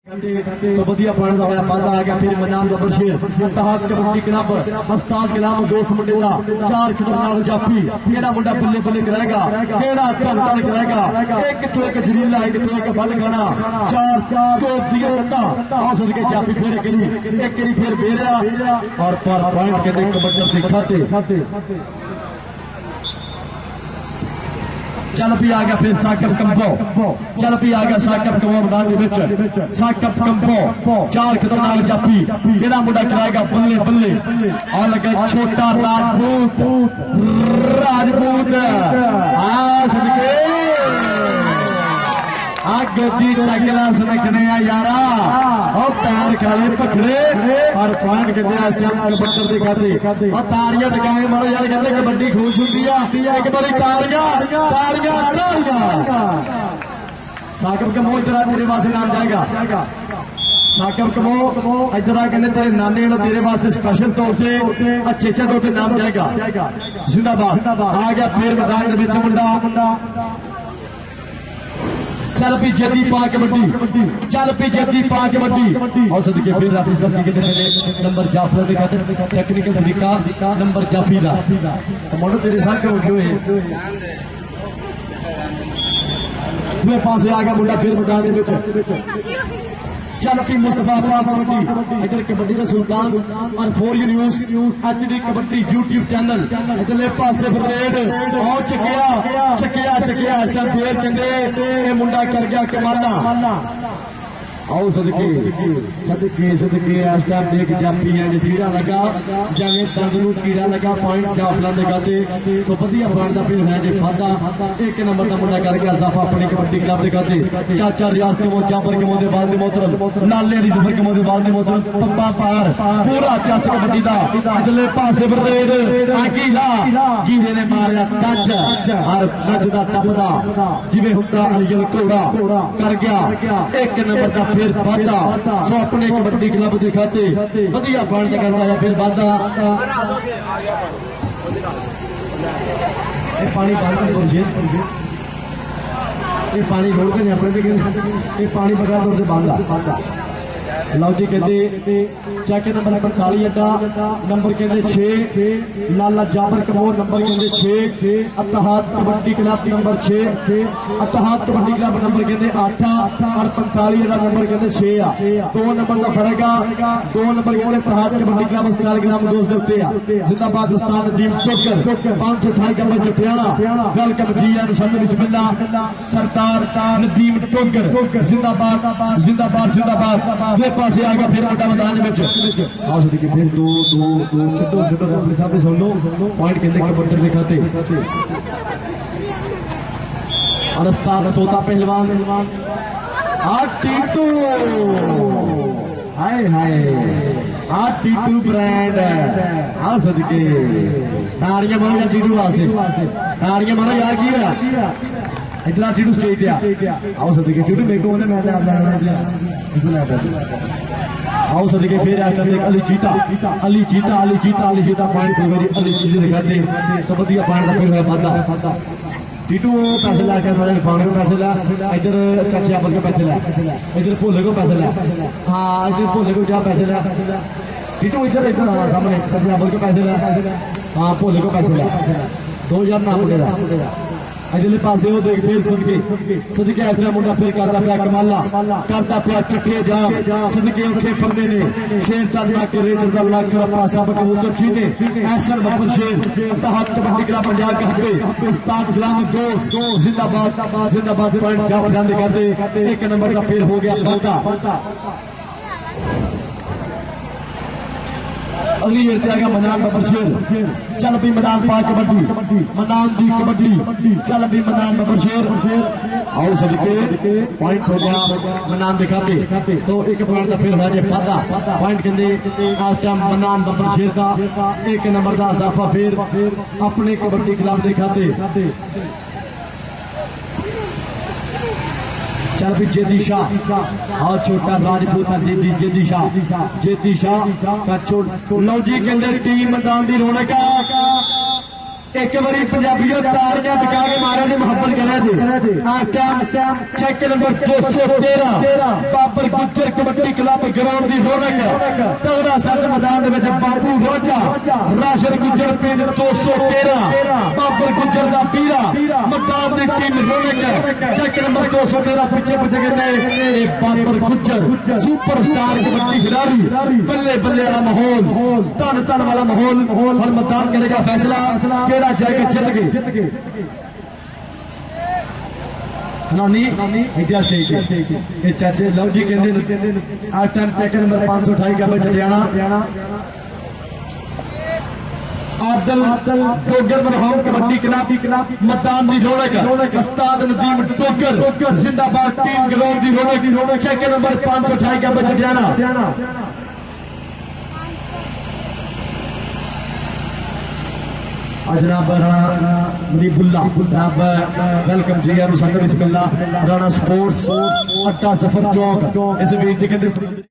वधिया पाने का होया वादा आ गया फिर मैदान का बरशेर इत्तेहाद कबड्डी क्लब उस्ताद गुलाम दोस्त मुंडे दा चार खतरनाक जाफी केड़ा मुंडा बल्ले बल्ले कराएगा केड़ा धन धन कराएगा एक तो एक जरीला एक तो एक बल गाना चार दो दिया कंधा औसत के जाफी फिर करी एक करी फिर बेरा और पर पॉइंट के कबड्डी के खाते चल भी आ गया फिर साकिब कंबो चल भी आ गया साकिब कंबो मैदान के साकिब कंबो चार खतरनाक जाफी केड़ा मुंडा कराएगा बल्ले बल्ले और लगे छोटा राजपूत सदके गड्डी चकला सनकने यारा और पैर खाले पकड़े और पॉइंट के बट्टर दिखाते और तारियां दिखाए मारो यार कहते कबड्डी खुश होती है एक बारी तारियां तारियां तारियां साकिब कंबो इधर तेरे वास्ते नाम जाएगा साकिब कंबो इधर कहते तेरे नाने तेरे वास्ते स्पेशल तौर पर अच्छे तौर पर नाम जाएगा जिंदाबाद आ गया फिर मैदान के मुंडा चल पी जदी पा कबड्डी चल पी जदी पा कबड्डी और सदके फिर राफिज नंबर जाफर के कहते टेक्निकल तरीका नंबर जाफी दा मोड़ो तेरे साथ के उठे हुए दूसरे पासे आ गया मुंडा फिर मैदान में चल पी मुस्तफा कबड्डी इधर कबड्डी का सुल्तान और four news HD kabaddi YouTube channel इधरले पासे ब्रेड और चकिया चल फिर चंगे मुंडा कर गया कमाला आओ सदके सदके सदके इस टाइम देख जाफी है कीड़ा लगा जिवें दंद नूं कीड़ा लगा पॉइंट जाफला दे गाते सो वधिया पॉइंट दा फिर है जे फादा एक नंबर दा मुंडा कर गया इजाफा अपनी कबड्डी क्लब दे गाते चाचा रियाज के जाफर के मोदे बाल दे मोहतरम लाले दी जुफर के मोदे बाल दे मोहतरम पप्पा पार पूरा चस कबड्डी दा इधरले पासे बरदेड आकीला कीड़े ने मारया टच और टच दा टपदा जिवें हुंदा अलील कोड़ा कर गया एक नंबर दा फिर वादा सो अपने कबड्डी क्लब दिखाते वधिया पॉइंट करता है फिर वादा पानी पानी रोड के अपने पानी बगैर तौर से बंद लो जी कहते चैक नंबर 45 अड्डा नंबर कहते 6 लाला जाबर कमोर नंबर कहते 6 Ittehad kabaddi club number 6 Ittehad kabaddi club number कहते 8 और 45 अड्डा नंबर कहते 6 आ 2 नंबर का फर्क आ 2 नंबर कहते इत्तेहाद कबड्डी क्लब उस्ताद गुलाम दोस्त दे उत्ते आ जिंदाबाद उस्ताद Nadeem टोकर 528 number जटियाला welcome G N शब्द बिस्मिल्लाह सरदार नदीम टोकर जिंदाबाद जिंदाबाद जिंदाबाद पासे आ गया फिर बड़ा मैदान में आओ सदके फिर दो छड्डो अपने सामने सुन लो पॉइंट कहते कबड्डी के खाते अनस्तार तोता पहलवान आ टीटू हाय हाय आ टीटू ब्रांड आ सदके तारियां मारो यार टीटू वास्ते तारियां मारो यार की है इतना टीटू स्टेट आओ सदके टीटू मेरे को मैं आओ सदके फिर अली चीता अली चीता अली चीता अली चीता पॉइंट फिर अली चीता दिखाते सब वधिया पॉइंट फिर है वादा टीटू पैसे ला के इरफान को पैसे ला इधर चाचे आपस को पैसे ला इधर भोले को पैसे ला हाँ इधर भोले को क्या पैसे ला टीटू इधर इधर आना सामने चाचे आपस को पैसे ला हाँ भोले को पैसे ला 2000 नाम मुंडेगा अगले पासे वो देख फिर सदके ऐसा मुंडा फिर करता पिया कमाला करता पिया चक्के जा सदके उठे फंदे ने शेर तरना के रेजर दा लाख का पासा बकबूतर जीते ऐसा बबर शेर इत्तेहाद कबड्डी क्लब पंजाब के हब्बे उस्ताद गुलाम दोस्त जिंदाबाद जिंदाबाद पॉइंट जा बंद करते एक नंबर का फिर हो गया पलटा अगली गिरते आगे मैदान बबर शेर चल भी मैदान पा कबड्डी मैदान दी कबड्डी चल भी मैदान बबर शेर आओ सदके पॉइंट हो गया मैदान दिखाते तो एक पॉइंट का फिर है वादा पॉइंट कहते आज टाइम मैदान बबर शेर का एक नंबर का इजाफा फिर अपने कबड्डी क्लब दिखाते चल भी जेदी शाह और छोटा राजपूत जेदी शाह का लो जी के अंदर टीम मैदान की रौनक एक बारी पंजाबियों ताड़ियां दिखा के मारे ने मोहब्बत करा दे। Check number 213 Babar Gujjar kabaddi club ground की रौनक तगड़ा सद मैदान बाबू रोजा राशन गुज्जर पिंड 213 बाबर गुज्जर का पीरा मैदान की टीम रौनक चेक नंबर 213 पिछे पिछे कहते बाबर गुज्जर सुपरस्टार कबड्डी खिलाड़ी बल्ले बल्ले वाला माहौल धन धन वाला माहौल और मैदान करेगा फैसला केड़ा जाएगा जित गए नानी इधर से चाचे लव जी कहते आज टाइम चेक नंबर 528 का बच्चा हरियाणा आदल टोगर मरहूम कबड्डी क्लब मैदान की रौनक उस्ताद नदीम टोगर जिंदाबाद टीम ग्राउंड की रौनक चेक नंबर 528 का बच्चा हरियाणा जनाब राणा मुनीबुल्ला जनाब वेलकम जी आर बिस्मिल्लाह राणा स्पोर्ट्स अड्डा जफर चौक इस वीर